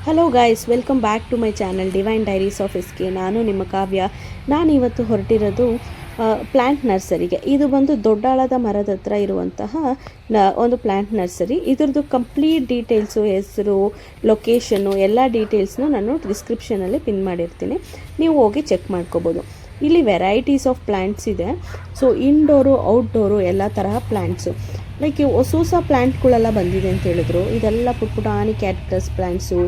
Hello guys, welcome back to my channel divine diaries of S K. ನಾನು ನಿಮ್ಮ ಕಾವ್ಯ. ನಾನಿವತ್ತು ಹೊರಟಿರೋದು plant ನರ್ಸರಿಗೆ. ಇದು ಬಂದು ದೊಡ್ಡಾಳದ ಮರದ ಹತ್ರ ಇರುವಂತಹ ಒಂದು ಪ್ಲ್ಯಾಂಟ್ ನರ್ಸರಿ. ಇದ್ರದ್ದು ಕಂಪ್ಲೀಟ್ ಡೀಟೇಲ್ಸು, ಹೆಸರು, ಲೊಕೇಶನ್ನು, ಎಲ್ಲ ಡೀಟೇಲ್ಸ್ನು ನಾನು ಡಿಸ್ಕ್ರಿಪ್ಷನಲ್ಲಿ ಪಿನ್ ಮಾಡಿರ್ತೀನಿ. ನೀವು ಹೋಗಿ ಚೆಕ್ ಮಾಡ್ಕೋಬೋದು. ಇಲ್ಲಿ ವೆರೈಟೀಸ್ ಆಫ್ ಪ್ಲ್ಯಾಂಟ್ಸ್ ಇದೆ. ಸೊ ಇಂಡೋರು, ಔಟ್ಡೋರು ಎಲ್ಲ ತರಹ ಪ್ಲ್ಯಾಂಟ್ಸು. ಲೈಕ್ ಹೊಸ ಹೊಸ ಪ್ಲ್ಯಾಂಟ್ಗಳೆಲ್ಲ ಬಂದಿದೆ ಅಂತ ಹೇಳಿದ್ರು. ಇದೆಲ್ಲ ಪುಟ್ಪುಟಾನಿ cactus plants,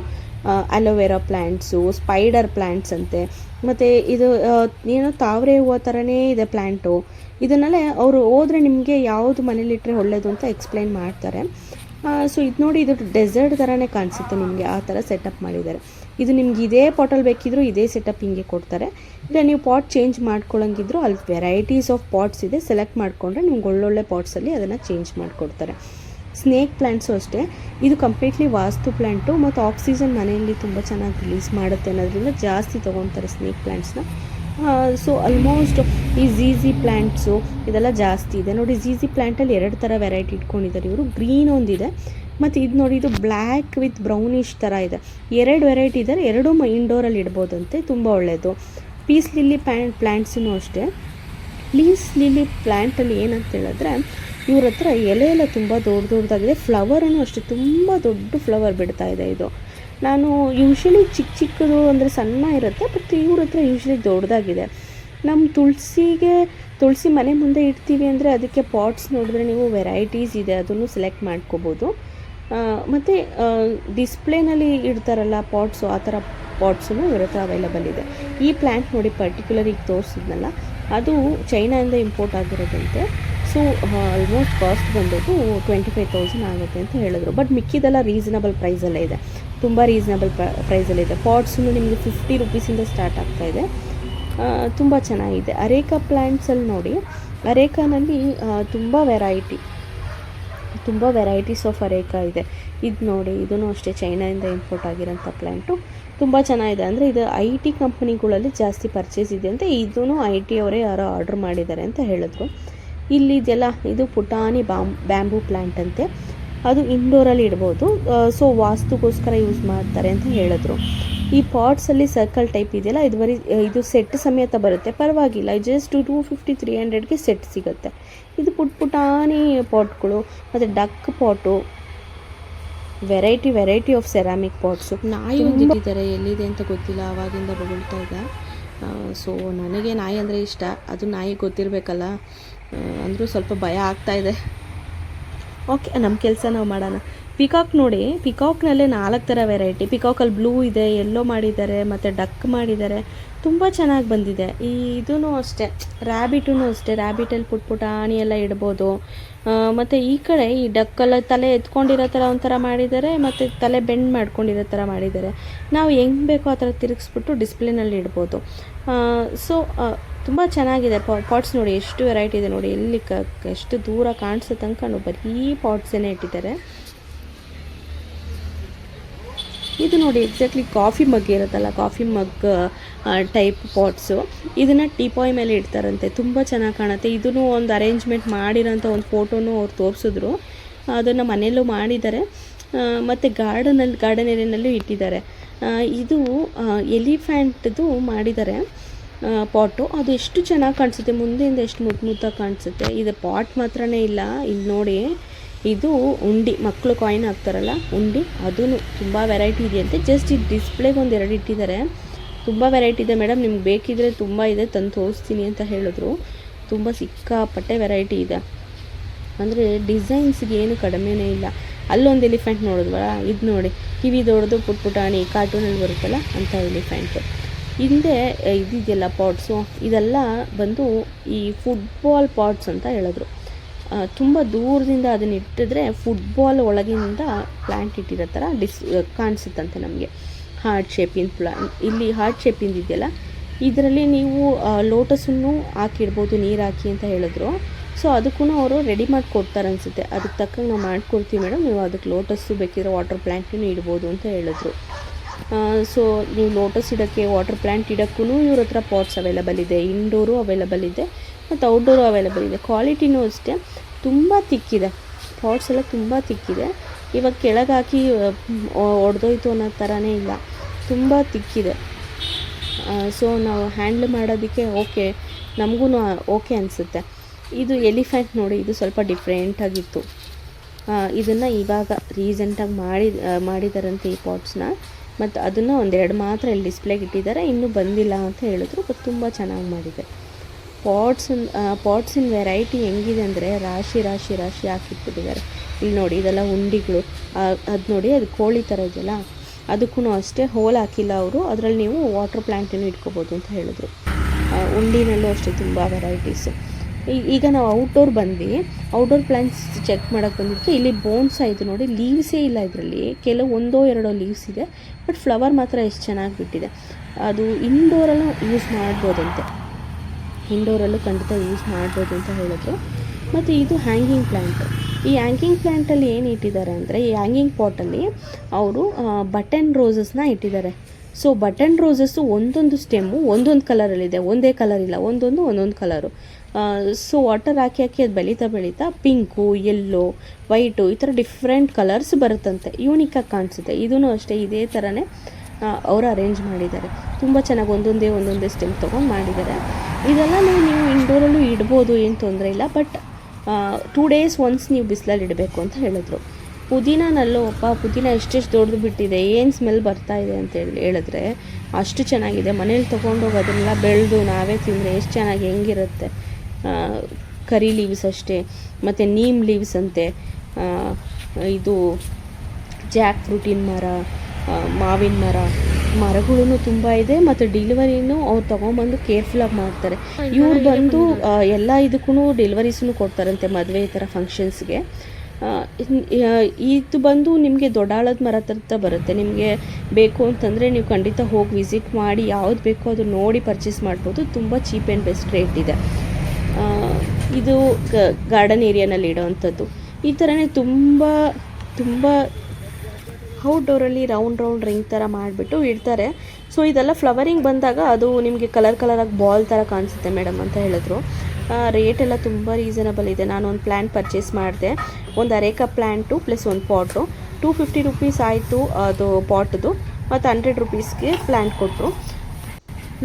aloe vera plants, spider plants ಅಂತೆ. ಮತ್ತು ಇದು ಏನೋ ತಾವರೆ ಹೂವು ಥರನೇ ಇದೆ ಪ್ಲ್ಯಾಂಟು. ಇದನ್ನೆಲ್ಲ ಅವರು ಹೋದರೆ ನಿಮಗೆ ಯಾವುದು ಮನೇಲಿಟ್ಟರೆ ಒಳ್ಳೆಯದು ಅಂತ ಎಕ್ಸ್ಪ್ಲೈನ್ ಮಾಡ್ತಾರೆ. ಸೊ ಇದು ನೋಡಿ, ಇದು ಡೆಸರ್ಟ್ ಥರನೇ ಕಾಣಿಸುತ್ತೆ ನಿಮಗೆ, ಆ ಥರ ಸೆಟಪ್ ಮಾಡಿದ್ದಾರೆ. ಇದು ನಿಮ್ಗೆ ಇದೇ ಪಾಟಲ್ಲಿ ಬೇಕಿದ್ರೂ ಇದೇ ಸೆಟಪ್ ಹಿಂಗೆ ಕೊಡ್ತಾರೆ. ಇಲ್ಲ ನೀವು ಪಾಟ್ ಚೇಂಜ್ ಮಾಡ್ಕೊಳ್ಳೋಂಗಿದ್ರು ಅಲ್ಲಿ ವೆರೈಟೀಸ್ ಆಫ್ ಪಾಟ್ಸ್ ಇದೆ. ಸೆಲೆಕ್ಟ್ ಮಾಡಿಕೊಂಡ್ರೆ ನಿಮ್ಗೆ ಒಳ್ಳೊಳ್ಳೆ ಪಾಟ್ಸಲ್ಲಿ ಅದನ್ನು ಚೇಂಜ್ ಮಾಡಿಕೊಡ್ತಾರೆ. ಸ್ನೇಕ್ ಪ್ಲ್ಯಾಂಟ್ಸು ಅಷ್ಟೇ. ಇದು ಕಂಪ್ಲೀಟ್ಲಿ ವಾಸ್ತು ಪ್ಲ್ಯಾಂಟು ಮತ್ತು ಆಕ್ಸಿಜನ್ ಮನೆಯಲ್ಲಿ ತುಂಬ ಚೆನ್ನಾಗಿ ರಿಲೀಸ್ ಮಾಡುತ್ತೆ ಅನ್ನೋದ್ರಿಂದ ಜಾಸ್ತಿ ತೊಗೊತಾರೆ ಸ್ನೇಕ್ ಪ್ಲ್ಯಾಂಟ್ಸ್ನ. ಸೊ ಆಲ್ಮೋಸ್ಟ್ ಈ ಝೀಝಿ ಪ್ಲ್ಯಾಂಟ್ಸು ಇದೆಲ್ಲ ಜಾಸ್ತಿ ಇದೆ ನೋಡಿ. ಝೀಝಿ ಪ್ಲ್ಯಾಂಟಲ್ಲಿ 2 ಥರ ವೆರೈಟಿ ಇಟ್ಕೊಂಡಿದ್ದಾರೆ ಇವರು. ಗ್ರೀನ್ ಒಂದಿದೆ ಮತ್ತು ಇದು ನೋಡಿ, ಇದು ಬ್ಲ್ಯಾಕ್ ವಿತ್ ಬ್ರೌನಿಶ್ ಥರ ಇದೆ. 2 ವೆರೈಟಿ ಇದ್ದಾರೆ. 2 ಇಂಡೋರಲ್ಲಿ ಇಡ್ಬೋದಂತೆ, ತುಂಬ ಒಳ್ಳೆಯದು. ಪೀಸ್ ಲಿಲ್ಲಿ ಪ್ಲ್ಯಾಂಟ್ಸೂ ಅಷ್ಟೇ. ಪೀಸ್ ಲಿಲ್ಲಿ ಪ್ಲ್ಯಾಂಟಲ್ಲಿ ಏನಂತ ಹೇಳಿದ್ರೆ, ಇವ್ರ ಹತ್ರ ಎಲೆ ಎಲ್ಲ ತುಂಬ ದೊಡ್ಡದಾಗಿದೆ. ಫ್ಲವರೂ ಅಷ್ಟೇ, ತುಂಬ ದೊಡ್ಡ ಫ್ಲವರ್ ಬಿಡ್ತಾ ಇದೆ ಇದು. ನಾನು ಯೂಶ್ವಲಿ ಚಿಕ್ಕದು ಅಂದರೆ ಸಣ್ಣ ಇರುತ್ತೆ, ಬಟ್ ಇವ್ರ ಹತ್ರ ಯೂಶ್ವಲಿ ದೊಡ್ಡದಾಗಿದೆ. ನಮ್ಮ ತುಳಸಿ ಮನೆ ಮುಂದೆ ಇಡ್ತೀವಿ ಅಂದರೆ ಅದಕ್ಕೆ ಪಾಟ್ಸ್ ನೋಡಿದ್ರೆ ನೀವು ವೆರೈಟೀಸ್ ಇದೆ, ಅದನ್ನು ಸೆಲೆಕ್ಟ್ ಮಾಡ್ಕೋಬೋದು. ಮತ್ತು ಡಿಸ್ಪ್ಲೇನಲ್ಲಿ ಇಡ್ತಾರಲ್ಲ ಪಾಟ್ಸು, ಆ ಥರ ಪಾಟ್ಸೂ ಇವ್ರ ಹತ್ರ ಅವೈಲಬಲ್ ಇದೆ. ಈ ಪ್ಲ್ಯಾಂಟ್ ನೋಡಿ, ಪರ್ಟಿಕ್ಯುಲರ್ ಈಗ ತೋರಿಸಿದ್ನಲ್ಲ, ಅದು ಚೈನಾಯಿಂದ ಇಂಪೋರ್ಟ್ ಆಗಿರೋದಂತೆ. ಸೊ ಆಲ್ಮೋಸ್ಟ್ ಕಾಸ್ಟ್ ಬಂದದ್ದು 25,000 ಆಗುತ್ತೆ ಅಂತ ಹೇಳಿದ್ರು. ಬಟ್ ಮಿಕ್ಕಿದೆಲ್ಲ ರೀಸನಬಲ್ ಪ್ರೈಸಲ್ಲೇ ಇದೆ, ತುಂಬ ರೀಸನಬಲ್ ಪ್ರೈಸಲ್ಲಿದೆ. ಪಾಟ್ಸೂ ನಿಮಗೆ 50 ರೂಪೀಸಿಂದ ಸ್ಟಾರ್ಟ್ ಆಗ್ತಾಯಿದೆ. ತುಂಬ ಚೆನ್ನಾಗಿದೆ. ಅರೇಕಾ ಪ್ಲ್ಯಾಂಟ್ಸಲ್ಲಿ ನೋಡಿ, ಅರೇಕಾನಲ್ಲಿ ತುಂಬ ವೆರೈಟೀಸ್ ಆಫ್ ಅರೇಕಾ ಇದೆ. ಇದು ನೋಡಿ, ಇದೂ ಅಷ್ಟೇ ಚೈನಾಯಿಂದ ಇಂಪೋರ್ಟ್ ಆಗಿರೋಂಥ ಪ್ಲ್ಯಾಂಟು. ತುಂಬ ಚೆನ್ನಾಗಿದೆ. ಅಂದರೆ ಇದು IT ಕಂಪ್ನಿಗಳಲ್ಲಿ ಜಾಸ್ತಿ ಪರ್ಚೇಸ್ ಇದೆ ಅಂತ. ಇದೂ IT ಅವರೇ ಯಾರೋ ಆರ್ಡ್ರ್ ಮಾಡಿದ್ದಾರೆ ಅಂತ ಹೇಳಿದ್ರು. ಇಲ್ಲಿದೆಲ್ಲ ಇದು ಪುಟಾಣಿ ಬ್ಯಾಂಬೂ ಪ್ಲ್ಯಾಂಟ್ ಅಂತೆ. ಅದು ಇಂಡೋರಲ್ಲಿ ಇಡ್ಬೋದು. ಸೊ ವಾಸ್ತುಗೋಸ್ಕರ ಯೂಸ್ ಮಾಡ್ತಾರೆ ಅಂತ ಹೇಳಿದ್ರು. ಈ ಪಾಟ್ಸಲ್ಲಿ ಸರ್ಕಲ್ ಟೈಪ್ ಇದೆಯಲ್ಲ, ಇದು ಸೆಟ್ ಸಮೇತ ಬರುತ್ತೆ, ಪರವಾಗಿಲ್ಲ. ಜಸ್ಟ್ 250-300ಗೆ ಸೆಟ್ ಸಿಗುತ್ತೆ. ಇದು ಪುಟಾಣಿ ಪಾಟ್ಗಳು ಮತ್ತು duck pot, variety of ceramic pots. ನಾಯಿ ಹೊಂದಿದ್ದಾರೆ, ಎಲ್ಲಿದೆ ಅಂತ ಗೊತ್ತಿಲ್ಲ, ಆವಾಗಿಂದ ಬೊಗಳ್ತಾ ಇದೆ. ಸೊ ನನಗೆ ನಾಯಿ ಅಂದರೆ ಇಷ್ಟ, ಅದು ನಾಯಿ ಗೊತ್ತಿರಬೇಕಲ್ಲ, ಅಂದರೂ ಸ್ವಲ್ಪ ಭಯ ಆಗ್ತಾಯಿದೆ. ಓಕೆ, ನಮ್ಮ ಕೆಲಸ ನಾವು ಮಾಡೋಣ. ಪಿಕಾಕ್ ನೋಡಿ, ಪಿಕಾಕ್ನಲ್ಲೇ 4 ಥರ ವೆರೈಟಿ. ಪಿಕಾಕಲ್ಲಿ ಬ್ಲೂ ಇದೆ, ಯೆಲ್ಲೋ ಮಾಡಿದ್ದಾರೆ, ಮತ್ತು ಡಕ್ ಮಾಡಿದ್ದಾರೆ. ತುಂಬ ಚೆನ್ನಾಗಿ ಬಂದಿದೆ. ಇದೂ ಅಷ್ಟೇ, ರ್ಯಾಬಿಟೂ ಅಷ್ಟೇ. ರ್ಯಾಬಿಟಲ್ಲಿ ಪುಟಾಣಿ ಎಲ್ಲ ಇಡ್ಬೋದು. ಮತ್ತು ಈ ಕಡೆ ಈ ಡಕ್ಕೆಲ್ಲ ತಲೆ ಎತ್ಕೊಂಡಿರೋ ಥರ ಒಂಥರ ಮಾಡಿದ್ದಾರೆ, ಮತ್ತು ತಲೆ ಬೆಂಡ್ ಮಾಡ್ಕೊಂಡಿರೋ ಥರ ಮಾಡಿದ್ದಾರೆ. ನಾವು ಹೆಂಗೆ ಬೇಕೋ ಆ ಥರ ತಿರುಗಿಸ್ಬಿಟ್ಟು ಡಿಸ್ಪ್ಲೇನಲ್ಲಿ ಇಡ್ಬೋದು. ಸೊ ತುಂಬ ಚೆನ್ನಾಗಿದೆ. ಪಾಟ್ಸ್ ನೋಡಿ, ಎಷ್ಟು ವೆರೈಟಿ ಇದೆ ನೋಡಿ. ಎಲ್ಲಿ ಎಷ್ಟು ದೂರ ಕಾಣಿಸೋ ತನಕ ಬರೀ ಪಾಟ್ಸೇ ಇಟ್ಟಿದ್ದಾರೆ. ಇದು ನೋಡಿ, ಎಕ್ಸಾಕ್ಟ್ಲಿ ಕಾಫಿ ಮಗ್ ಇರುತ್ತಲ್ಲ, ಕಾಫಿ ಮಗ್ ಟೈಪ್ ಪಾಟ್ಸು. ಇದನ್ನು ಟೀಪಾಯ್ ಮೇಲೆ ಇಡ್ತಾರಂತೆ, ತುಂಬ ಚೆನ್ನಾಗಿ ಕಾಣುತ್ತೆ. ಇದೂ ಒಂದು ಅರೇಂಜ್ಮೆಂಟ್ ಮಾಡಿರೋಂಥ ಒಂದು ಫೋಟೋನು ಅವ್ರು ತೋರಿಸಿದ್ರು. ಅದನ್ನು ಮನೆಯಲ್ಲೂ ಮಾಡಿದ್ದಾರೆ, ಮತ್ತು ಗಾರ್ಡನ್ ಏರಿಯಾನಲ್ಲೂ ಇಟ್ಟಿದ್ದಾರೆ. ಇದು ಎಲಿಫ್ಯಾಂಟ್ದು ಮಾಡಿದ್ದಾರೆ ಪಾಟು. ಅದು ಎಷ್ಟು ಚೆನ್ನಾಗಿ ಕಾಣಿಸುತ್ತೆ, ಮುಂದೆಯಿಂದ ಎಷ್ಟು ಮುದ್ದಾಗಿ ಕಾಣಿಸುತ್ತೆ. ಇದು ಪಾಟ್ ಮಾತ್ರನೇ ಇಲ್ಲ, ಇಲ್ಲಿ ನೋಡಿ, ಇದು ಉಂಡಿ, ಮಕ್ಕಳು ಕಾಯಿನ್ ಹಾಕ್ತಾರಲ್ಲ ಉಂಡಿ, ಅದೂ ತುಂಬ ವೆರೈಟಿ ಇದೆಯಂತೆ. ಜಸ್ಟ್ ಇದು ಡಿಸ್ಪ್ಲೇಗೆ 1-2 ಇಟ್ಟಿದ್ದಾರೆ. ತುಂಬ ವೆರೈಟಿ ಇದೆ ಮೇಡಮ್, ನಿಮ್ಗೆ ಬೇಕಿದ್ರೆ ತುಂಬ ಇದೆ, ತಂದು ತೋರಿಸ್ತೀನಿ ಅಂತ ಹೇಳಿದ್ರು. ತುಂಬ ಸಿಕ್ಕಾಪಟ್ಟೆ ವೆರೈಟಿ ಇದೆ. ಅಂದರೆ ಡಿಸೈನ್ಸ್ಗೆ ಏನು ಕಡಿಮೆನೇ ಇಲ್ಲ. ಅಲ್ಲೊಂದು ಎಲಿಫೆಂಟ್ ನೋಡಿದ್ವಲ್ಲ, ಇದು ನೋಡಿ, ಕಿವಿ ದೊಡ್ಡದು ಪುಟಾಣಿ ಕಾರ್ಟೂನಲ್ಲಿ ಬರುತ್ತಲ್ಲ ಅಂಥ ಎಲಿಫೆಂಟು. ಹಿಂದೆ ಇದಿದೆಯಲ್ಲ ಪಾಟ್ಸು, ಇದೆಲ್ಲ ಬಂದು ಈ ಫುಟ್ಬಾಲ್ ಪಾಟ್ಸ್ ಅಂತ ಹೇಳಿದ್ರು. ತುಂಬ ದೂರದಿಂದ ಅದನ್ನ ಇಟ್ಟಿದ್ರೆ ಫುಟ್ಬಾಲ್ ಒಳಗಿಂದ ಪ್ಲ್ಯಾಂಟ್ ಇಟ್ಟಿರೋ ಥರ ಕಾಣಿಸುತ್ತಂತೆ ನಮಗೆ. ಹಾರ್ಟ್ ಶೇಪಿನ ಇಲ್ಲಿ ಹಾರ್ಟ್ ಶೇಪಿಂದ ಇದೆಯಲ್ಲ, ಇದರಲ್ಲಿ ನೀವು ಲೋಟಸನ್ನು ಹಾಕಿಡ್ಬೋದು, ನೀರು ಹಾಕಿ ಅಂತ ಹೇಳಿದ್ರು. ಸೊ ಅದಕ್ಕೂ ಅವರು ರೆಡಿ ಮಾಡಿ ಕೊಡ್ತಾರೆ ಅನಿಸುತ್ತೆ. ಅದಕ್ಕೆ ತಕ್ಕಂಗೆ ನಾವು ಮಾಡ್ಕೊಡ್ತೀವಿ ಮೇಡಮ್, ನೀವು ಅದಕ್ಕೆ ಲೋಟಸ್ಸು ಬೇಕಿರೋ ವಾಟರ್ ಪ್ಲ್ಯಾಂಟನ್ನು ಇಡ್ಬೋದು ಅಂತ ಹೇಳಿದ್ರು. ಸೊ ನೀವು ಲೋಟಸ್ ಇಡೋಕ್ಕೆ, ವಾಟರ್ ಪ್ಲ್ಯಾಂಟ್ ಇಡೋಕ್ಕೂ ಇವ್ರ ಹತ್ರ ಪಾಟ್ಸ್ ಅವೈಲಬಲ್ ಇದೆ. ಇಂಡೋರು ಅವೈಲಬಲ್ ಇದೆ ಮತ್ತು ಔಟ್ಡೋರು ಅವೈಲಬಲ್ ಇದೆ. ಕ್ವಾಲಿಟಿನೂ ಅಷ್ಟೇ, ತುಂಬ ತಿಕ್ಕಿದೆ. ಪಾಟ್ಸ್ ಎಲ್ಲ ತುಂಬ ತಿಕ್ಕಿದೆ. ಇವಾಗ ಕೆಳಗೆ ಹಾಕಿ ಒಡೆದೋಯ್ತು ಅನ್ನೋ ಥರನೇ ಇಲ್ಲ, ತುಂಬ ತಿಕ್ಕಿದೆ. ಸೊ ನಾವು ಹ್ಯಾಂಡ್ಲ್ ಮಾಡೋದಕ್ಕೆ ಓಕೆ, ನಮಗೂ ಓಕೆ ಅನಿಸುತ್ತೆ. ಇದು ಎಲಿಫೆಂಟ್ ನೋಡಿ, ಇದು ಸ್ವಲ್ಪ ಡಿಫ್ರೆಂಟಾಗಿತ್ತು. ಇದನ್ನು ಇವಾಗ ರೀಸೆಂಟಾಗಿ ಮಾಡಿದಾರಂತೆ ಈ ಪಾಟ್ಸ್ನ. ಮತ್ತು ಅದನ್ನು ಒಂದೆರಡು ಮಾತ್ರ ಇಲ್ಲಿ ಡಿಸ್ಪ್ಲೇಗೆ ಇಟ್ಟಿದ್ದಾರೆ, ಇನ್ನೂ ಬಂದಿಲ್ಲ ಅಂತ ಹೇಳಿದ್ರು. ಬಟ್ ತುಂಬ ಚೆನ್ನಾಗಿ ಮಾಡಿದೆ. ಪಾಟ್ಸಿನ ವೆರೈಟಿ ಹೆಂಗಿದೆ ಅಂದರೆ ರಾಶಿ ರಾಶಿ ರಾಶಿ ಹಾಕಿಟ್ಬಿಟ್ಟಿದ್ದಾರೆ. ಇಲ್ಲಿ ನೋಡಿ, ಇದೆಲ್ಲ ಉಂಡಿಗಳು. ಅದು ನೋಡಿ, ಅದು ಕೋಳಿ ಥರ ಇದೆಯಲ್ಲ, ಅದಕ್ಕೂ ಅಷ್ಟೇ ಹೋಲ್ ಹಾಕಿಲ್ಲ ಅವರು. ಅದರಲ್ಲಿ ನೀವು ವಾಟರ್ ಪ್ಲ್ಯಾಂಟನ್ನು ಇಟ್ಕೋಬೋದು ಅಂತ ಹೇಳಿದ್ರು. ಉಂಡಿನಲ್ಲೂ ಅಷ್ಟೇ ತುಂಬ ವೆರೈಟೀಸು. ಈಗ ನಾವು ಔಟ್ಡೋರ್ ಬಂದ್ವಿ. ಔಟ್ಡೋರ್ ಪ್ಲ್ಯಾಂಟ್ಸ್ ಚೆಕ್ ಮಾಡೋಕ್ಕೆ ಬಂದಿದ್ದಕ್ಕೆ ಇಲ್ಲಿ ಬೋನ್ಸ್ ಆಯಿತು ನೋಡಿ, ಲೀವ್ಸೇ ಇಲ್ಲ ಇದರಲ್ಲಿ. ಕೆಲವು ಒಂದೋ ಎರಡೋ ಲೀವ್ಸ್ ಇದೆ, ಬಟ್ ಫ್ಲವರ್ ಮಾತ್ರ ಎಷ್ಟು ಚೆನ್ನಾಗಿ ಬಿಟ್ಟಿದೆ. ಅದು ಇಂಡೋರಲ್ಲೂ ಯೂಸ್ ಮಾಡ್ಬೋದಂತೆ, ಇಂಡೋರಲ್ಲೂ ಖಂಡಿತ ಯೂಸ್ ಮಾಡ್ಬೋದು ಅಂತ ಹೇಳಿದ್ರು. ಮತ್ತು ಇದು ಹ್ಯಾಂಗಿಂಗ್ ಪ್ಲ್ಯಾಂಟ್. ಈ ಹ್ಯಾಂಗಿಂಗ್ ಪ್ಲ್ಯಾಂಟಲ್ಲಿ ಏನು ಇಟ್ಟಿದ್ದಾರೆ ಅಂದರೆ, ಈ ಹ್ಯಾಂಗಿಂಗ್ ಪಾಟಲ್ಲಿ ಅವರು ಬಟನ್ ರೋಸಸ್ನ ಇಟ್ಟಿದ್ದಾರೆ. ಸೊ ಬಟನ್ ರೋಸಸ್ಸು ಒಂದೊಂದು ಸ್ಟೆಮ್ಮು ಒಂದೊಂದು ಕಲರಲ್ಲಿದೆ, ಒಂದೇ ಕಲರ್ ಇಲ್ಲ, ಒಂದೊಂದು ಕಲರು. ಸೊ ವಾಟರ್ ಹಾಕಿ ಅದು ಬೆಳೀತಾ ಪಿಂಕು, ಯೆಲ್ಲೋ, ವೈಟು ಈ ಥರ ಡಿಫ್ರೆಂಟ್ ಕಲರ್ಸ್ ಬರುತ್ತಂತೆ. ಯೂನಿಕಾಗಿ ಕಾಣಿಸುತ್ತೆ. ಇದೂ ಅಷ್ಟೇ ಇದೇ ಥರನೇ ಅವರು ಅರೇಂಜ್ ಮಾಡಿದ್ದಾರೆ. ತುಂಬ ಚೆನ್ನಾಗಿ ಒಂದೊಂದೇ ಸ್ಟೆಮ್ ತೊಗೊಂಡು ಮಾಡಿದ್ದಾರೆ. ಇದೆಲ್ಲ ನೀವು ಇಂಡೋರಲ್ಲೂ ಇಡ್ಬೋದು, ಏನು ತೊಂದರೆ ಇಲ್ಲ. ಬಟ್ 2 days ಒನ್ಸ್ ನೀವು ಬಿಸಿಲಲ್ಲಿ ಇಡಬೇಕು ಅಂತ ಹೇಳಿದ್ರು. ಪುದೀನಲ್ಲೂ ಪುದೀನ ಎಷ್ಟೆಷ್ಟು ದೊಡ್ಡದು ಬಿಟ್ಟಿದೆ, ಏನು ಸ್ಮೆಲ್ ಬರ್ತಾ ಇದೆ ಅಂತ ಹೇಳಿದ್ರೆ ಅಷ್ಟು ಚೆನ್ನಾಗಿದೆ. ಮನೇಲಿ ತೊಗೊಂಡೋಗಿ ಅದನ್ನೆಲ್ಲ ಬೆಳೆದು ನಾವೇ ತಿಂದರೆ ಎಷ್ಟು ಚೆನ್ನಾಗಿ ಹೆಂಗಿರುತ್ತೆ. ಕರಿ ಲೀವ್ಸ್ ಅಷ್ಟೇ, ಮತ್ತು ನೀಮ್ ಲೀವ್ಸ್ ಅಂತೆ, ಇದು ಜಾಕ್ ಫ್ರೂಟಿನ ಮರ, ಮಾವಿನ ಮರಗಳೂ ತುಂಬ ಇದೆ. ಮತ್ತು ಡೆಲಿವರಿನೂ ಅವ್ರು ತೊಗೊಂಬಂದು ಕೇರ್ಫುಲ್ಲಾಗಿ ಮಾಡ್ತಾರೆ. ಇವ್ರು ಬಂದು ಎಲ್ಲ ಇದಕ್ಕೂ ಡೆಲಿವರೀಸೂ ಕೊಡ್ತಾರಂತೆ, ಮದುವೆ ಈ ಥರ ಫಂಕ್ಷನ್ಸ್ಗೆ. ಇದು ಬಂದು ನಿಮಗೆ ದೊಡ್ಡಾಳದ ಮರ ಹತ್ರ ಬರುತ್ತೆ. ನಿಮಗೆ ಬೇಕು ಅಂತಂದರೆ ನೀವು ಖಂಡಿತ ಹೋಗಿ ವಿಸಿಟ್ ಮಾಡಿ ಯಾವ್ದು ಬೇಕೋ ಅದು ನೋಡಿ ಪರ್ಚೇಸ್ ಮಾಡ್ಬೋದು. ತುಂಬ ಚೀಪ್ ಆ್ಯಂಡ್ ಬೆಸ್ಟ್ ರೇಟ್ ಇದೆ. ಇದು ಗಾರ್ಡನ್ ಏರಿಯಾನಲ್ಲಿ ಇಡೋವಂಥದ್ದು. ಈ ಥರನೇ ತುಂಬ ಔಟ್ಡೋರಲ್ಲಿ ರೌಂಡ್ ರಿಂಗ್ ಥರ ಮಾಡಿಬಿಟ್ಟು ಇಡ್ತಾರೆ. ಸೊ ಇದೆಲ್ಲ ಫ್ಲವರಿಂಗ್ ಬಂದಾಗ ಅದು ನಿಮಗೆ ಕಲರಾಗಿ ಬಾಲ್ ಥರ ಕಾಣಿಸುತ್ತೆ ಮೇಡಮ್ ಅಂತ ಹೇಳಿದ್ರು. ರೇಟೆಲ್ಲ ತುಂಬ ರೀಸನಬಲ್ ಇದೆ. ನಾನು ಒಂದು ಪ್ಲ್ಯಾಂಟ್ ಪರ್ಚೇಸ್ ಮಾಡಿದೆ, ಒಂದು ಅರೇಕಾ ಪ್ಲ್ಯಾಂಟು ಪ್ಲಸ್ ಒಂದು ಪಾಟು. 250 rupees ಆಯಿತು ಅದು ಪಾಟ್ದು, ಮತ್ತು 100 rupeesಗೆ ಪ್ಲ್ಯಾಂಟ್ ಕೊಟ್ಟರು.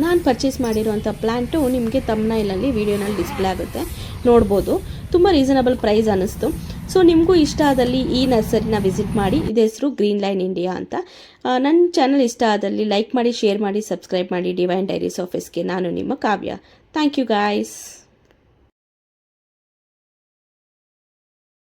ನಾನು ಪರ್ಚೇಸ್ ಮಾಡಿರೋಂಥ ಪ್ಲ್ಯಾಂಟು ನಿಮಗೆ ತಮ್ನೈಲಲ್ಲಿ ವಿಡಿಯೋನಲ್ಲಿ ಡಿಸ್ಪ್ಲೇ ಆಗುತ್ತೆ, ನೋಡ್ಬೋದು. ತುಂಬ ರೀಸನಬಲ್ ಪ್ರೈಸ್ ಅನ್ನಿಸ್ತು. ಸೊ ನಿಮಗೂ ಇಷ್ಟ ಆದಲ್ಲಿ ಈ ನರ್ಸರಿನ ವಿಸಿಟ್ ಮಾಡಿ. ಇದು ಹೆಸರು ಗ್ರೀನ್ ಲೈನ್ ಇಂಡಿಯಾ ಅಂತ. ನನ್ನ ಚಾನಲ್ ಇಷ್ಟ ಆದಲ್ಲಿ ಲೈಕ್ ಮಾಡಿ, ಶೇರ್ ಮಾಡಿ, ಸಬ್ಸ್ಕ್ರೈಬ್ ಮಾಡಿ. Divine diaries of SK. ನಾನು ನಿಮ್ಮ ಕಾವ್ಯ. Thank you guys.